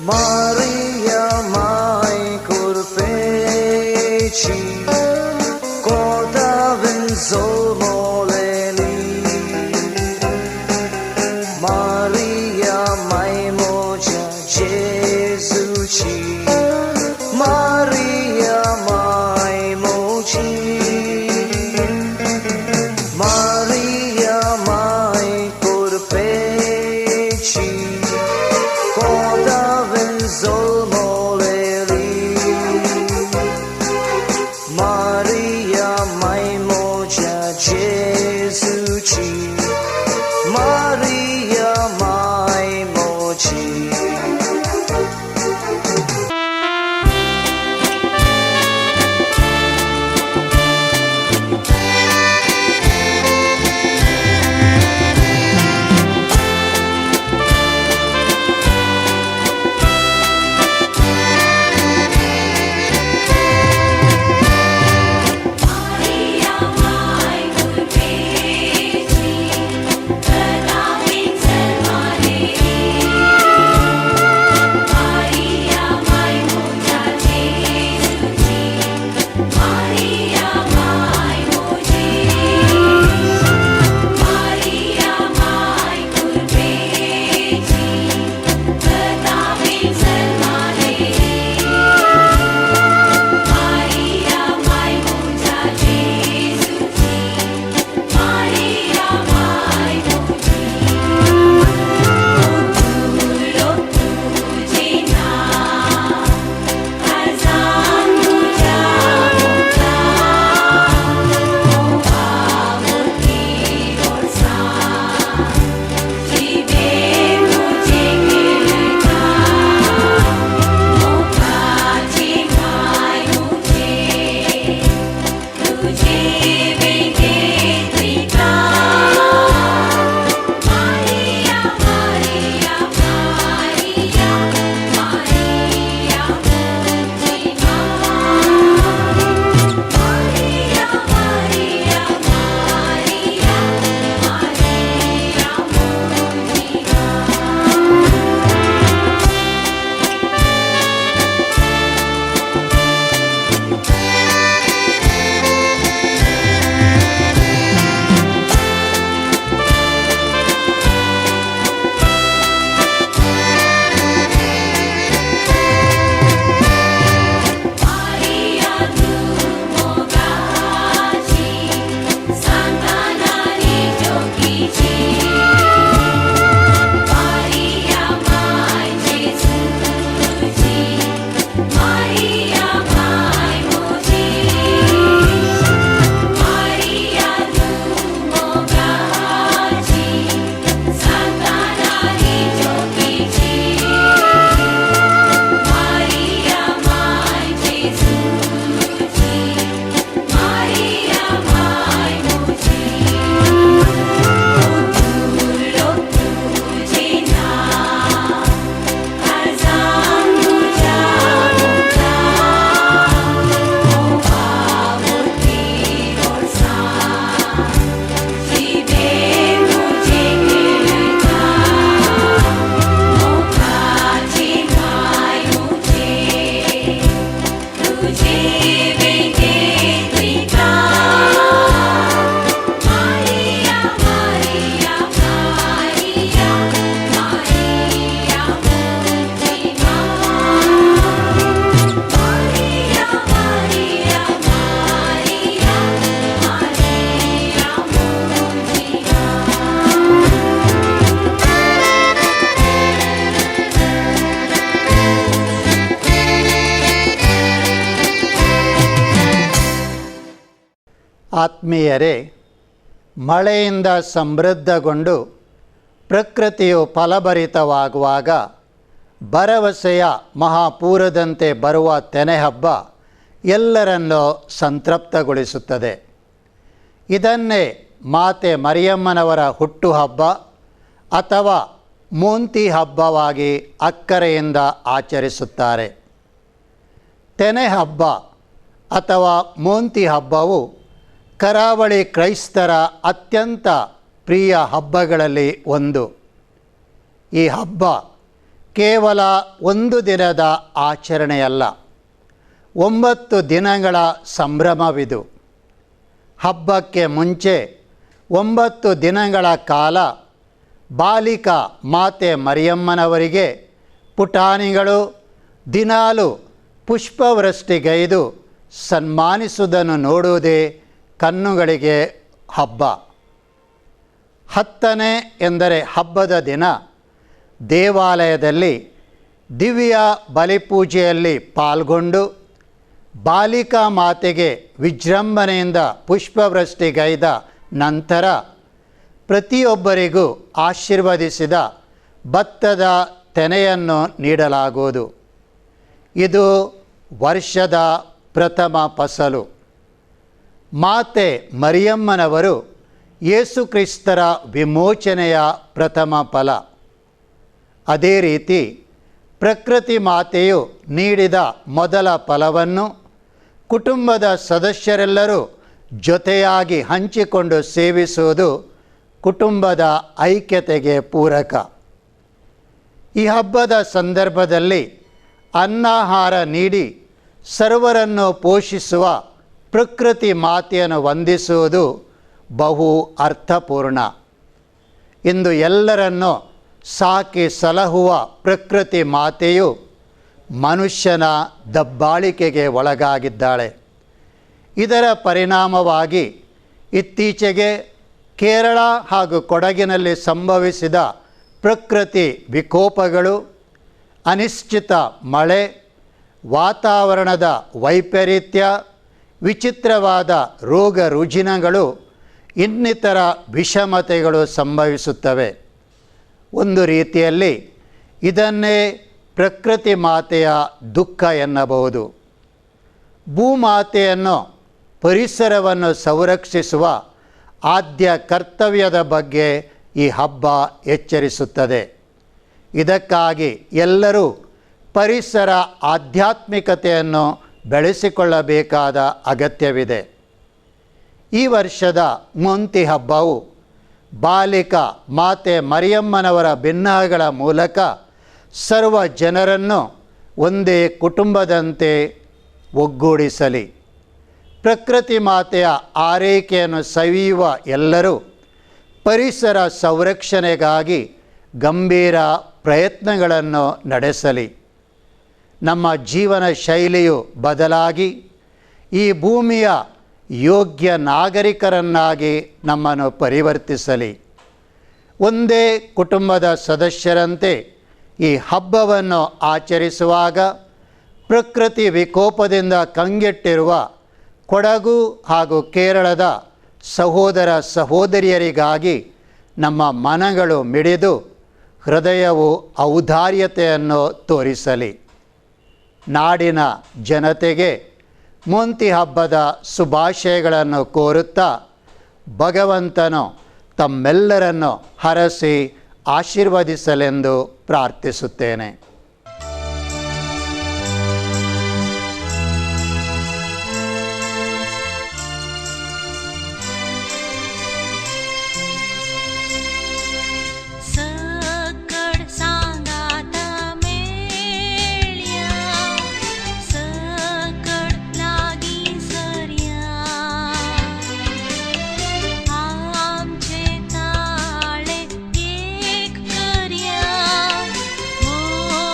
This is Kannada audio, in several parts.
Maria mai curpeci coda venzololeli Maria mai moja Jesuci Maria mai moji Maria mai curpeci coda venzololeli Maria mai moja Jesuci Maria mai moji ಆತ್ಮೀಯರೇ, ಮಳೆಯಿಂದ ಸಮೃದ್ಧಗೊಂಡು ಪ್ರಕೃತಿಯು ಫಲಭರಿತವಾಗುವಾಗ ಭರವಸೆಯ ಮಹಾಪೂರದಂತೆ ಬರುವ ತೆನೆಹಬ್ಬ ಎಲ್ಲರನ್ನೂ ಸಂತೃಪ್ತಗೊಳಿಸುತ್ತದೆ. ಇದನ್ನೇ ಮಾತೆ ಮರಿಯಮ್ಮನವರ ಹುಟ್ಟುಹಬ್ಬ ಅಥವಾ ಮೋಂತಿ ಹಬ್ಬವಾಗಿ ಅಕ್ಕರೆಯಿಂದ ಆಚರಿಸುತ್ತಾರೆ. ತೆನೆ ಹಬ್ಬ ಅಥವಾ ಮೋಂತಿ ಹಬ್ಬವು ಕರಾವಳಿ ಕ್ರೈಸ್ತರ ಅತ್ಯಂತ ಪ್ರಿಯ ಹಬ್ಬಗಳಲ್ಲಿ ಒಂದು. ಈ ಹಬ್ಬ ಕೇವಲ ಒಂದು ದಿನದ ಆಚರಣೆಯಲ್ಲ, 9 ದಿನಗಳ ಸಂಭ್ರಮವಿದು. ಹಬ್ಬಕ್ಕೆ ಮುಂಚೆ 9 ದಿನಗಳ ಕಾಲ ಬಾಲಿಕಾ ಮಾತೆ ಮರಿಯಮ್ಮನವರಿಗೆ ಪುಟಾಣಿಗಳು ದಿನಾಲು ಪುಷ್ಪವೃಷ್ಟಿಗೈದು ಸನ್ಮಾನಿಸುವುದನ್ನು ನೋಡುವುದೇ ಕಣ್ಣುಗಳಿಗೆ ಹಬ್ಬ. 10ನೇ ಎಂದರೆ ಹಬ್ಬದ ದಿನ ದೇವಾಲಯದಲ್ಲಿ ದಿವ್ಯ ಬಲಿಪೂಜೆಯಲ್ಲಿ ಪಾಲ್ಗೊಂಡು ಬಾಲಿಕಾ ಮಾತೆಗೆ ವಿಜೃಂಭಣೆಯಿಂದ ಪುಷ್ಪವೃಷ್ಟಿಗೈದ ನಂತರ ಪ್ರತಿಯೊಬ್ಬರಿಗೂ ಆಶೀರ್ವದಿಸಿದ ಭತ್ತದ ತೆನೆಯನ್ನು ನೀಡಲಾಗುವುದು. ಇದು ವರ್ಷದ ಪ್ರಥಮ ಫಸಲು. ಮಾತೆ ಮರಿಯಮ್ಮನವರು ಯೇಸುಕ್ರಿಸ್ತರ ವಿಮೋಚನೆಯ ಪ್ರಥಮ ಫಲ. ಅದೇ ರೀತಿ ಪ್ರಕೃತಿ ಮಾತೆಯು ನೀಡಿದ ಮೊದಲ ಫಲವನ್ನು ಕುಟುಂಬದ ಸದಸ್ಯರೆಲ್ಲರೂ ಜೊತೆಯಾಗಿ ಹಂಚಿಕೊಂಡು ಸೇವಿಸುವುದು ಕುಟುಂಬದ ಐಕ್ಯತೆಗೆ ಪೂರಕ. ಈ ಹಬ್ಬದ ಸಂದರ್ಭದಲ್ಲಿ ಅನ್ನಾಹಾರ ನೀಡಿ ಸರ್ವರನ್ನು ಪೋಷಿಸುವ ಪ್ರಕೃತಿ ಮಾತೆಯನ್ನು ವಂದಿಸುವುದು ಬಹು ಅರ್ಥಪೂರ್ಣ. ಇಂದು ಎಲ್ಲರನ್ನೂ ಸಾಕಿ ಸಲಹುವ ಪ್ರಕೃತಿ ಮಾತೆಯು ಮನುಷ್ಯನ ದಬ್ಬಾಳಿಕೆಗೆ ಒಳಗಾಗಿದ್ದಾಳೆ. ಇದರ ಪರಿಣಾಮವಾಗಿ ಇತ್ತೀಚೆಗೆ ಕೇರಳ ಹಾಗೂ ಕೊಡಗಿನಲ್ಲಿ ಸಂಭವಿಸಿದ ಪ್ರಕೃತಿ ವಿಕೋಪಗಳು, ಅನಿಶ್ಚಿತ ಮಳೆ, ವಾತಾವರಣದ ವೈಪರೀತ್ಯ, ವಿಚಿತ್ರವಾದ ರೋಗ ರುಜಿನಗಳು, ಇನ್ನಿತರ ವಿಷಮತೆಗಳು ಸಂಭವಿಸುತ್ತವೆ. ಒಂದು ರೀತಿಯಲ್ಲಿ ಇದನ್ನೇ ಪ್ರಕೃತಿ ಮಾತೆಯ ದುಃಖ ಎನ್ನಬಹುದು. ಭೂಮಾತೆಯನ್ನು, ಪರಿಸರವನ್ನು ಸಂರಕ್ಷಿಸುವ ಆದ್ಯ ಕರ್ತವ್ಯದ ಬಗ್ಗೆ ಈ ಹಬ್ಬ ಎಚ್ಚರಿಸುತ್ತದೆ. ಇದಕ್ಕಾಗಿ ಎಲ್ಲರೂ ಪರಿಸರ ಆಧ್ಯಾತ್ಮಿಕತೆಯನ್ನು ಬೆಳೆಸಿಕೊಳ್ಳಬೇಕಾದ ಅಗತ್ಯವಿದೆ. ಈ ವರ್ಷದ ಮೊಂತಿ ಹಬ್ಬವು ಬಾಲಿಕಾ ಮಾತೆ ಮರಿಯಮ್ಮನವರ ಭಿನ್ನಗಳ ಮೂಲಕ ಸರ್ವ ಜನರನ್ನು ಒಂದೇ ಕುಟುಂಬದಂತೆ ಒಗ್ಗೂಡಿಸಲಿ. ಪ್ರಕೃತಿ ಮಾತೆಯ ಆರೈಕೆಯನ್ನು ಸವಿಯುವ ಎಲ್ಲರೂ ಪರಿಸರ ಸಂರಕ್ಷಣೆಗಾಗಿ ಗಂಭೀರ ಪ್ರಯತ್ನಗಳನ್ನು ನಡೆಸಲಿ. ನಮ್ಮ ಜೀವನ ಶೈಲಿಯು ಬದಲಾಗಿ ಈ ಭೂಮಿಯ ಯೋಗ್ಯ ನಾಗರಿಕರನ್ನಾಗಿ ನಮ್ಮನ್ನು ಪರಿವರ್ತಿಸಲಿ. ಒಂದೇ ಕುಟುಂಬದ ಸದಸ್ಯರಂತೆ ಈ ಹಬ್ಬವನ್ನು ಆಚರಿಸುವಾಗ ಪ್ರಕೃತಿ ವಿಕೋಪದಿಂದ ಕಂಗೆಟ್ಟಿರುವ ಕೊಡಗು ಹಾಗೂ ಕೇರಳದ ಸಹೋದರ ಸಹೋದರಿಯರಿಗಾಗಿ ನಮ್ಮ ಮನಗಳು ಮಿಡಿದು ಹೃದಯವು ಔದಾರ್ಯತೆಯನ್ನು ತೋರಿಸಲಿ. ನಾಡಿನ ಜನತೆಗೆ ಮೊಂತಿ ಹಬ್ಬದ ಶುಭಾಶಯಗಳನ್ನು ಕೋರುತ್ತಾ ಭಗವಂತನು ತಮ್ಮೆಲ್ಲರನ್ನು ಹರಸಿ ಆಶೀರ್ವದಿಸಲೆಂದು ಪ್ರಾರ್ಥಿಸುತ್ತೇನೆ. Oh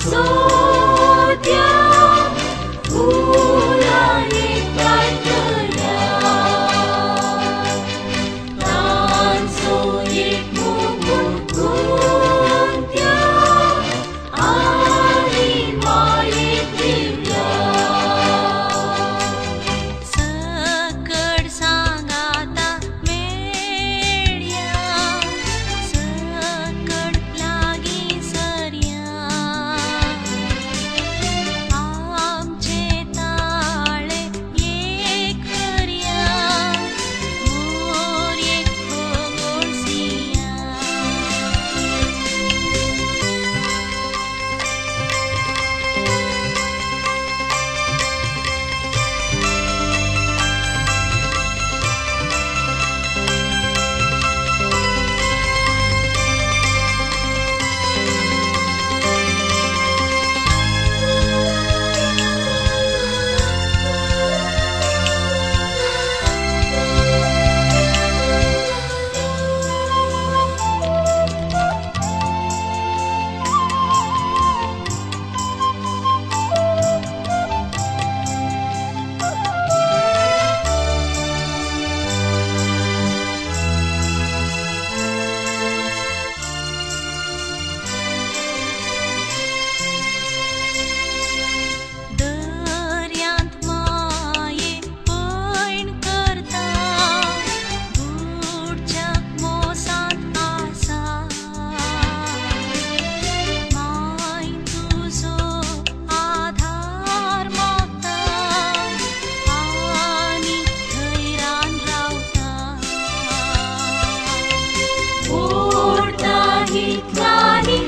सोत्या फुलांनी कातल्या तांचो एक मुकुट गुंथ्या आनी मायेक दिल्या सकट सांगाता मेळ्या सकट लागीं सरया आमचे ताळे एक करया मोर एक खगोळसिया दर्यांत मायेक पैण करता बुडच्याक मोसांत आसा माय तुजो आधार मागता आनी धैर्यान रावता ओडटा हितलानी